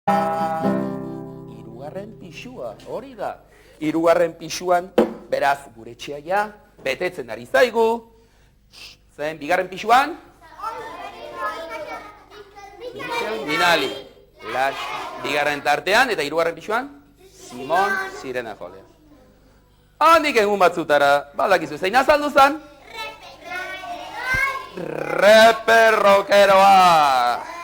Hirugarren pisua, hori da. Hirugarren pisuan, beraz, gure etxea betetzen ari zaigu. Zen, bigarren pisuan? Minali. Las, bigarren tartean, eta hirugarren pisuan? Simon Sirena jolea. Handik egun batzutara, badakizu zein azaldu zen? Repe rockeroa.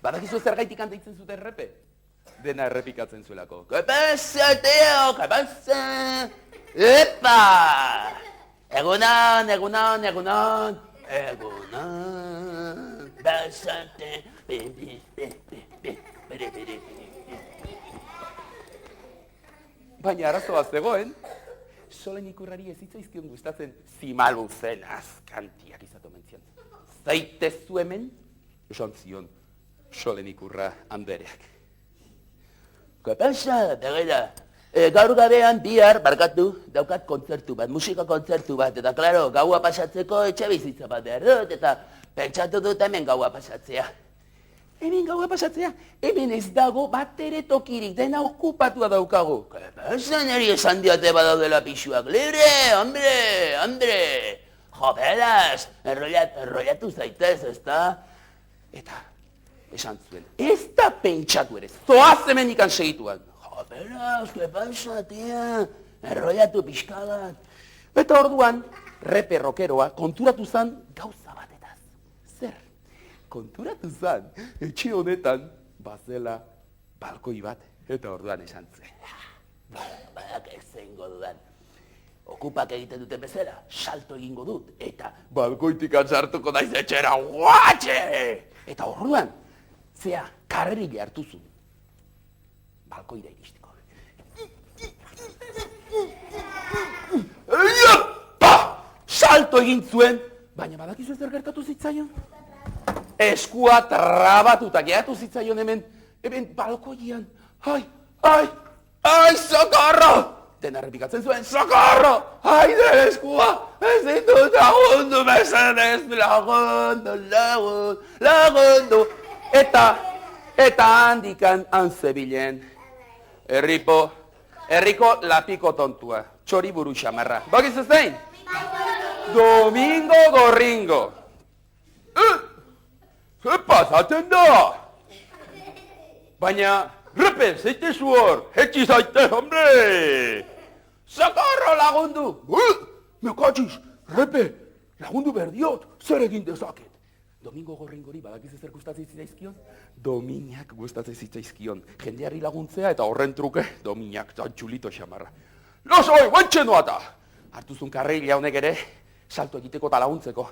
Badakizu zergaitik deitzen zuten repe? Dena errepikatzen zuelako. ¿Qué pasa, tío? ¿Qué pasa? ¡Epa! Egunon, egunon, egunon. Egunon. Basante. Baina arazoa zegoen, Solen Ikurrari ez zitzaizkion gustatzen zimaluzen azkantiak izatu mentzion. Zaitezu hemen, esan zion Solen Ikurra andereak. ¿Qué pasa, begira? Gaur gabean bihar, barkatu, daukat kontzertu bat, musika kontzertu bat, eta klaro, gaua pasatzeko etxe bizitza bat behar dut, eta pentsatu dut hemen gaua pasatzea. Hemen gaua pasatzea, hemen ez dago bat ere tokirik, dena okupatua daukagu. ¿Qué pasa, neri esan diate badaudela pixuak? Libre, hombre! Jo, beraz, enrollatu zaitez, ezta? Eta, esan zuen, ez da pentsatu ere, zoaz hemen ikan segituan. Jo, beraz, ¿qué pasa, tia? Enrollatu pixkagat. Eta orduan, repe rockeroa konturatu zan gauza batetaz. Zer? Konturatu zan, etxe honetan, bazela balkoi bat, eta orduan esan zuen. Badak ez zengo dudan. Okupak egiten duten bezala, salto egingo dut, eta balkoitik atzartuko naiz etxera, guatxe! Eta orduan, zea, karrerile hartu zuen. Balkoira iristiko. Salto egin zuen, baina badakizu zer gertatu zitzaion? Eskua trabatuta geratu zitzaion hemen balkoian. Ai, socorro! Dena errepikatzen zuen, socorro! Ai, nire eskua! Ez ditut lagundu mesedez, lagundu! Eta handikan antzebilen. Herriko lapiko tontua, txori buru xamarra. Bakizu zein? Domingo Gorringo. Zer pasatzen da? Baina, repe, zeitezu hor, etxi zaitez, hombre! Socorro lagundu! Me katxiz, repe, lagundu berdiot, zer egin dezaket? Domingo Gorringori badakizu zer gustatzen zitzaizkion? Dominak gustatzen zitzaizkion. Jendeari laguntzea eta horren truke, dominak, txulito xamarra. Lasoi, guantxe noata! Hartuzun karreila honek ere, salto egiteko eta laguntzeko.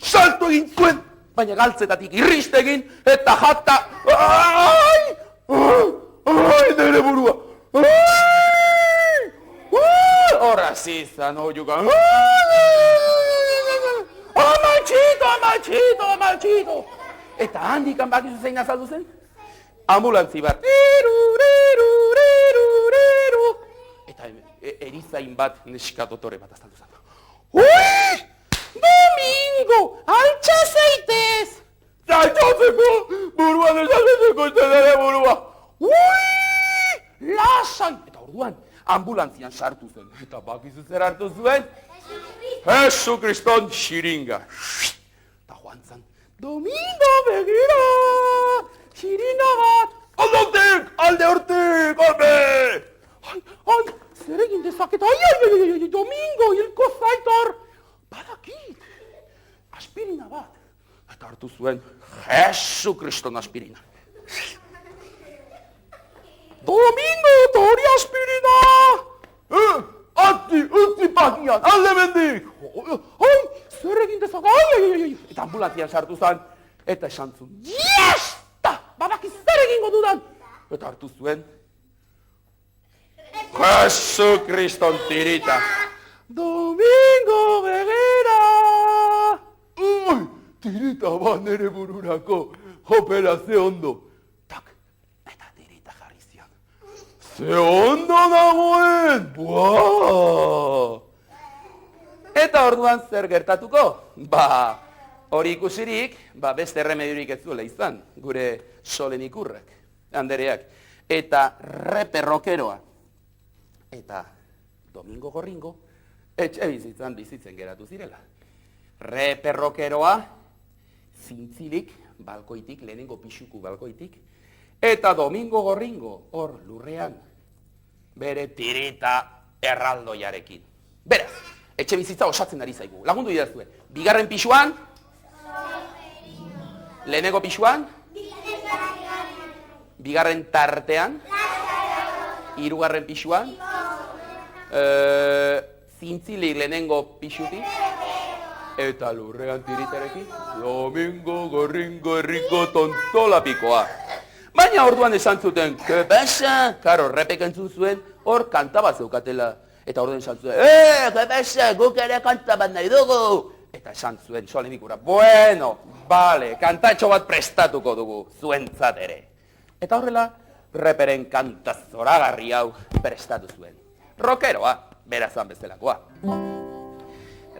Salto egin zuen, baina galtzetatik irriste egin, eta jata... Ai, nire burua! Horaz izan, oiukan... Amachito! Eta handikan bakizu zein azaldu zen? Ambulantzi bat. Eta erizain bat neskatotore bat azaldu zen. Ui! Domingo! Altxa zeitez! Altxatzeko! Buruan esatzeko zenere burua! Ui! Lasai! Eta orduan, ambulantzian sartu zen. Eta bakizu zer hartu zuen? Jesu Kriston xiringa. Eta joan zan, Domingo begira! Xiringa bat! Alde hortik! Alde! Ai, zer egin dezaket? Ai, Domingo, hilko zaitor! Badakit! Aspirina bat. Eta hartu zuen, Jesu Kriston aspirina. Domingo, tori aspirina! Utzi pakian, alde bendik! Ai, zer egin dezak, ai! Eta ambulantzian sartu zen, eta esan zuen, Yesta! Badaki zer egingo dudan! Eta hartu zuen, Jesu Kriston tirita! Domingo begira! Ui, tirita bat nere bururako, operazio ondo. Tak, ze ondo nagoen, buah! Eta orduan zer gertatuko? Hori ikusirik, beste erremediorik ez zuela izan, gure Solen Ikurrak, Andereak. Eta repe rockeroa. Eta Domingo Gorringo, etxe bizitzen geratu zirela. Repe rockeroa, zintzilik, balkoitik, lehenengo pixuku balkoitik, eta Domingo Gorringo, hor lurrean, bere tirita erraldoiarekin. Beraz, etxe bizitza osatzen ari zaigu. Lagundu idazue. Bigarren pixuan, lehenengo pixuan, bigarren tartean, hirugarren pixuan, zintzilik lehenengo pixutik, eta lurrean tiritarekin, Domingo Gorringo herriko tontolapikoa. Baina orduan esan zuten, ke pasa? Karo, repek entzun zuen, hor kanta bat zeukatela. Eta orduan esan zuen, ke pasa, guk ere kanta bat nahi dugu. Eta esan zuen Solen Ikurra, bueno, bale, kantatxo bat prestatuko dugu, zuentzat ere. Eta horrela, reperen kanta zoragarri hau prestatu zuen. Rockeroa, berazan bezalakoa.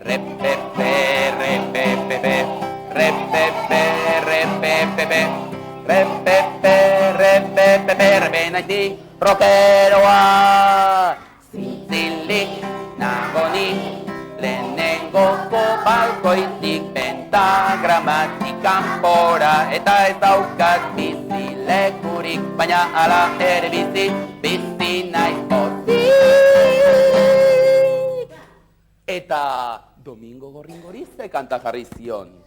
Repepe, repepepe, repepe, repepepe, repepe, repepepe, repenaiti, rockeroa. Zintzilik nagonik, lehenengoko balkoitik, pentagramatik kanpora, eta ez daukat bizilekurik, baina ala ere bizi naiz pozik. Eta Domingo Gorringori ze kanta jarri zion.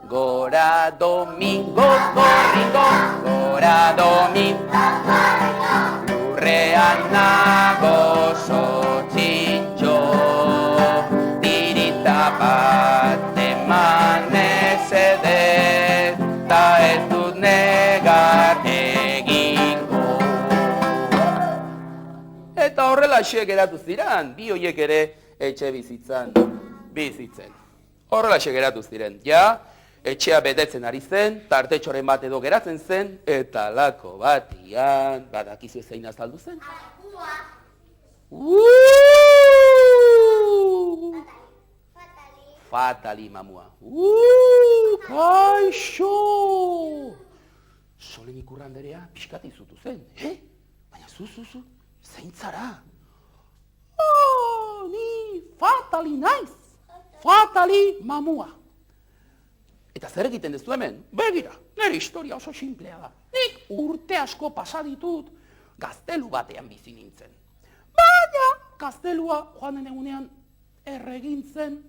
Gora Domingo Gorringo, gora Domingo, lurrean nago sotxintxo, tirita bat eman esedez, ta ez dut negar egingo. Eta horrela geratu ziren, bi horiek ere etxe bizitzen. Horrela geratu ziren, ja, etxea betetzen ari zen, tartetxoren bat edo geratzen zen, eta lako batian, badakizu zein azaldu zen? Fatali mamua. Kaixo! Solen Ikurra Anderea pixkat izutu zen, baina zu, zein zara? Ni fatali naiz, fatali mamua. Eta zer egiten dezu hemen? Begira, nire historia oso simplea da. Nik urte asko pasaditut gaztelu batean bizi nintzen. Baina gaztelua joanen egunean erregintzen,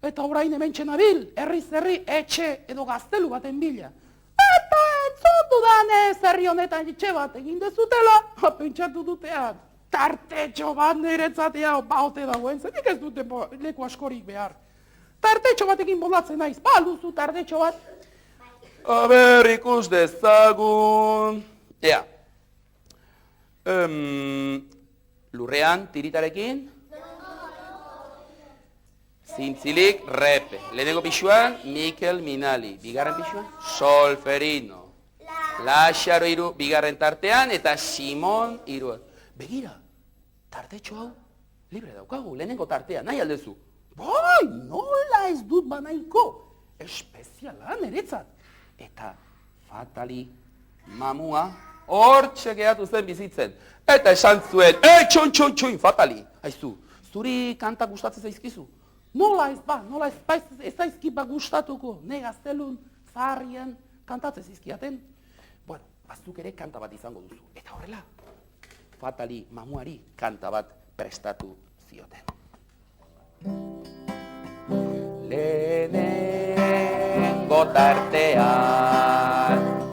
eta orain hementxe nabil, herriz herri etxe edo gaztelu baten bila. Eta entzun dudanez herri honetan etxe bat egin dezutela, pentsatu dutean, tartetxo bat niretzatea baote dagoen, zenik ez dute leku askorik behar. Tartetxo batekin bolatzen naiz, duzu tartetxo bat. Aber, ikus dezagun. Ea. Lurrean, tiritarekin. Zintzilik, repe. Lehenengo pixuan, Mikel Minali. Bigarren pixuan, Solferino. Laxaro hiru, bigarren tartean, eta Simon hiru. Begira, tartetxo hau, libre daukagu, lehenengo tartean, nahi aldezu. Bai, nola ez dut banaiko, espeziala niretzat. Eta fatali mamua hortxe geratu zen bizitzen. Eta esan zuen, txoin, fatali. Haizu, zuri kanta gustatzen zaizkizu? Nola ez zaizki gustatuko, ne gaztelun, zaharrien, kantatzen zaizkiaten. Bueno, bazuk ere kanta bat izango duzu. Eta horrela, fatali mamuari kanta bat prestatu zioten. Lehenengo tartean